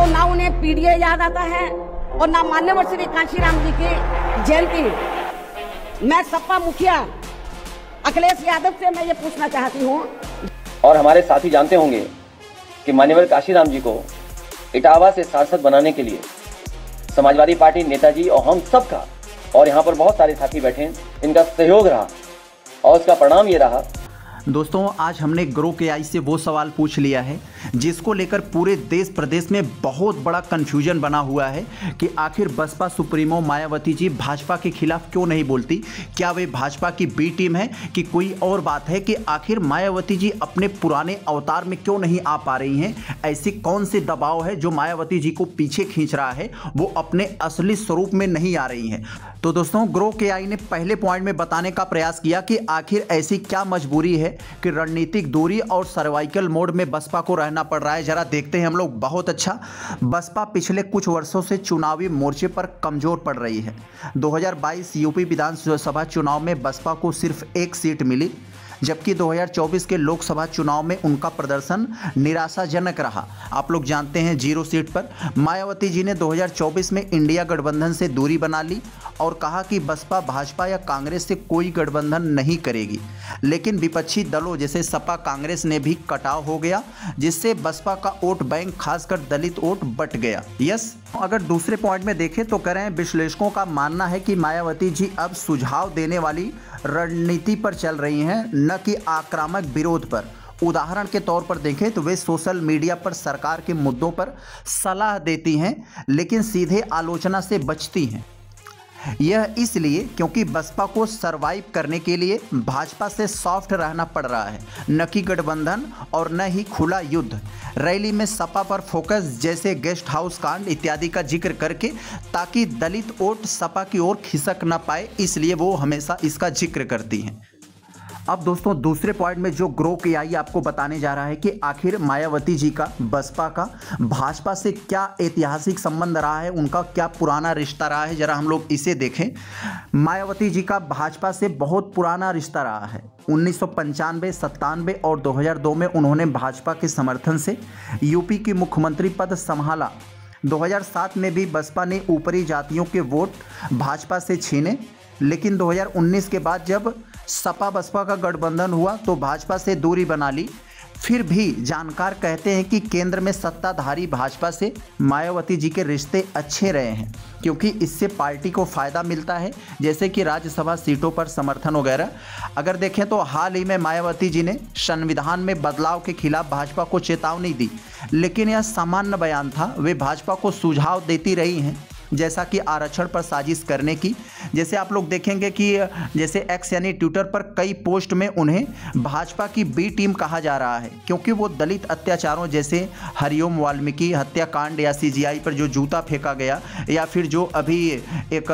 तो ना उन्हें पीडीए याद आता है और ना मान्यवर श्री कांशीराम जी की जयंती। मैं सपा मुखिया अखिलेश यादव से मैं ये पूछना चाहती हूँ, और हमारे साथी जानते होंगे कि मान्यवर कांशीराम जी को इटावा से सांसद बनाने के लिए समाजवादी पार्टी, नेताजी और हम सब का, और यहाँ पर बहुत सारे साथी बैठे हैं, इनका सहयोग रहा और उसका परिणाम ये रहा। दोस्तों, आज हमने ग्रो के आई से वो सवाल पूछ लिया है जिसको लेकर पूरे देश प्रदेश में बहुत बड़ा कंफ्यूजन बना हुआ है कि आखिर बसपा सुप्रीमो मायावती जी भाजपा के खिलाफ क्यों नहीं बोलती। क्या वे भाजपा की बी टीम है कि कोई और बात है कि आखिर मायावती जी अपने पुराने अवतार में क्यों नहीं आ पा रही हैं। ऐसी कौन से दबाव है जो मायावती जी को पीछे खींच रहा है, वो अपने असली स्वरूप में नहीं आ रही हैं। तो दोस्तों, ग्रो के आई ने पहले पॉइंट में बताने का प्रयास किया कि आखिर ऐसी क्या मजबूरी है कि रणनीतिक दूरी और सर्वाइकल मोड में बसपा को रहना पड़ रहा है। जरा देखते हैं हम लोग। बहुत अच्छा, बसपा पिछले कुछ वर्षों से चुनावी मोर्चे पर कमजोर पड़ रही है। 2022 यूपी विधानसभा चुनाव में बसपा को सिर्फ 1 सीट मिली, जबकि 2024 के लोकसभा चुनाव में उनका प्रदर्शन निराशाजनक रहा। आप लोग जानते हैं 0 सीट पर। मायावती जी ने 2024 में इंडिया गठबंधन से दूरी बना ली और कहा कि बसपा भाजपा या कांग्रेस से कोई गठबंधन नहीं करेगी, लेकिन विपक्षी दलों जैसे सपा कांग्रेस ने भी कटाव हो गया, जिससे बसपा का वोट बैंक खासकर दलित वोट बट गया। यस, अगर दूसरे पॉइंट में देखें तो कह रहे हैं विश्लेषकों का मानना है कि मायावती जी अब सुझाव देने वाली रणनीति पर चल रही हैं, न कि आक्रामक विरोध पर। उदाहरण के तौर पर देखें तो वे सोशल मीडिया पर सरकार के मुद्दों पर सलाह देती हैं, लेकिन सीधे आलोचना से बचती हैं। यह इसलिए क्योंकि बसपा को सरवाइव करने के लिए भाजपा से सॉफ्ट रहना पड़ रहा है, न कि गठबंधन और न ही खुला युद्ध। रैली में सपा पर फोकस जैसे गेस्ट हाउस कांड इत्यादि का जिक्र करके, ताकि दलित वोट सपा की ओर खिसक न पाए, इसलिए वो हमेशा इसका जिक्र करती हैं। अब दोस्तों, दूसरे पॉइंट में जो ग्रो के आई आपको बताने जा रहा है कि आखिर मायावती जी का बसपा का भाजपा से क्या ऐतिहासिक संबंध रहा है, उनका क्या पुराना रिश्ता रहा है। जरा हम लोग इसे देखें। मायावती जी का भाजपा से बहुत पुराना रिश्ता रहा है। 1995, 97 और 2002 में उन्होंने भाजपा के समर्थन से यूपी की मुख्यमंत्री पद संभाला। 2007 में भी बसपा ने ऊपरी जातियों के वोट भाजपा से छीने, लेकिन 2019 के बाद जब सपा बसपा का गठबंधन हुआ तो भाजपा से दूरी बना ली। फिर भी जानकार कहते हैं कि केंद्र में सत्ताधारी भाजपा से मायावती जी के रिश्ते अच्छे रहे हैं, क्योंकि इससे पार्टी को फ़ायदा मिलता है, जैसे कि राज्यसभा सीटों पर समर्थन वगैरह। अगर देखें तो हाल ही में मायावती जी ने संविधान में बदलाव के खिलाफ भाजपा को चेतावनी दी, लेकिन यह सामान्य बयान था। वे भाजपा को सुझाव देती रही हैं, जैसा कि आरक्षण पर साजिश करने की। जैसे आप लोग देखेंगे कि जैसे एक्स यानी ट्विटर पर कई पोस्ट में उन्हें भाजपा की बी टीम कहा जा रहा है, क्योंकि वो दलित अत्याचारों जैसे हरिओम वाल्मीकि हत्याकांड या सीजीआई पर जो जूता फेंका गया, या फिर जो अभी एक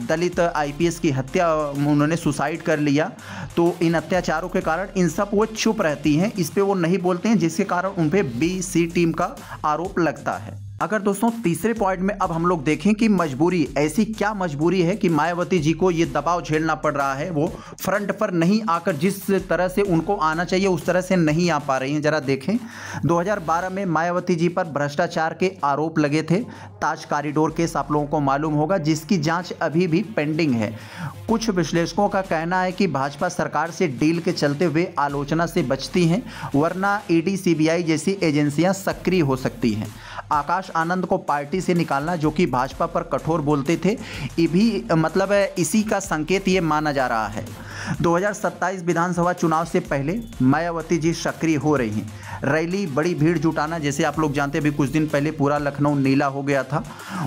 दलित आईपीएस की हत्या, उन्होंने सुसाइड कर लिया, तो इन अत्याचारों के कारण इन सब वो चुप रहती हैं, इस पर वो नहीं बोलते हैं, जिसके कारण उन पर बी-सी टीम का आरोप लगता है। अगर दोस्तों तीसरे पॉइंट में अब हम लोग देखें कि मजबूरी, ऐसी क्या मजबूरी है कि मायावती जी को ये दबाव झेलना पड़ रहा है। वो फ्रंट पर नहीं आकर जिस तरह से उनको आना चाहिए उस तरह से नहीं आ पा रही हैं। जरा देखें, 2012 में मायावती जी पर भ्रष्टाचार के आरोप लगे थे। ताज कॉरिडोर केस आप लोगों को मालूम होगा, जिसकी जांच अभी भी पेंडिंग है। कुछ विश्लेषकों का कहना है कि भाजपा सरकार से डील के चलते हुए आलोचना से बचती हैं, वरना ईडी सीबीआई जैसी एजेंसियां सक्रिय हो सकती हैं। आकाश आनंद को पार्टी से निकालना, जो कि भाजपा पर कठोर बोलते थे, ये भी मतलब इसी का संकेत ये माना जा रहा है। 2027 विधानसभा चुनाव से पहले मायावती जी सक्रिय हो रही हैं। रैली, बड़ी भीड़ जुटाना, जैसे आप लोग जानते हैं अभी कुछ दिन पहले पूरा लखनऊ नीला हो गया था,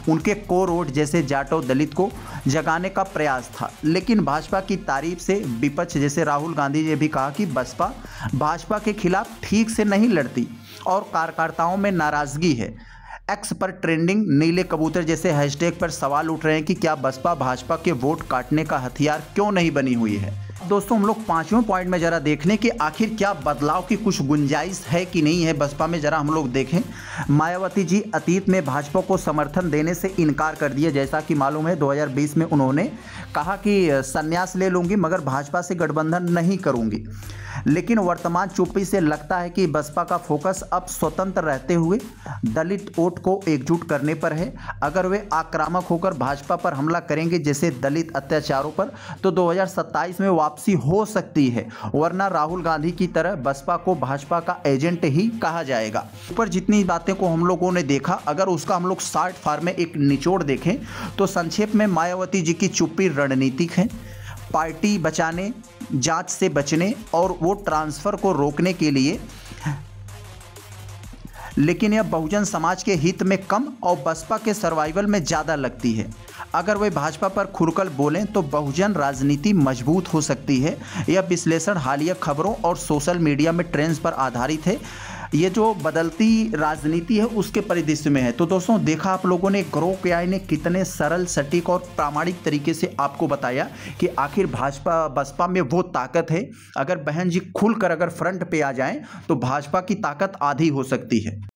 उनके कोर वोट जैसे जाटो दलित को जगाने का प्रयास था। लेकिन भाजपा की तारीफ से विपक्ष जैसे राहुल गांधी ने भी कहा कि बसपा भाजपा के खिलाफ ठीक से नहीं लड़ती और कार्यकर्ताओं में नाराजगी है। एक्स पर ट्रेंडिंग नीले कबूतर जैसे हैशटैग पर सवाल उठ रहे हैं कि क्या बसपा भाजपा के वोट काटने का हथियार क्यों नहीं बनी हुई है। दोस्तों हम लोग पांचवें पॉइंट में जरा देख लें कि आखिर क्या बदलाव की कुछ गुंजाइश है कि नहीं है बसपा में। जरा हम लोग देखें, मायावती जी अतीत में भाजपा को समर्थन देने से इनकार कर दिए। जैसा कि मालूम है 2020 में उन्होंने कहा कि संन्यास ले लूंगी मगर भाजपा से गठबंधन नहीं करूंगी। लेकिन वर्तमान चुप्पी से लगता है कि बसपा का फोकस अब स्वतंत्र रहते हुए दलित वोट को एकजुट करने पर है। अगर वे आक्रामक होकर भाजपा पर हमला करेंगे जैसे दलित अत्याचारों पर, तो 2027 में वापसी हो सकती है, वरना राहुल गांधी की तरह बसपा को भाजपा का एजेंट ही कहा जाएगा। ऊपर जितनी बातें को हम लोगों ने देखा, अगर उसका हम लोग शॉर्ट फॉर्म में एक निचोड़ देखें तो संक्षेप में मायावती जी की चुप्पी रणनीतिक है। पार्टी बचाने, जांच से बचने और वोट ट्रांसफर को रोकने के लिए, लेकिन यह बहुजन समाज के हित में कम और बसपा के सर्वाइवल में ज़्यादा लगती है। अगर वे भाजपा पर खुलकर बोलें तो बहुजन राजनीति मजबूत हो सकती है। यह विश्लेषण हालिया खबरों और सोशल मीडिया में ट्रेंड्स पर आधारित है। ये जो बदलती राजनीति है उसके परिदृश्य में है। तो दोस्तों देखा आप लोगों ने ग्रो के आई ने कितने सरल, सटीक और प्रामाणिक तरीके से आपको बताया कि आखिर भाजपा बसपा में वो ताकत है। अगर बहन जी खुलकर अगर फ्रंट पे आ जाएं तो भाजपा की ताकत आधी हो सकती है।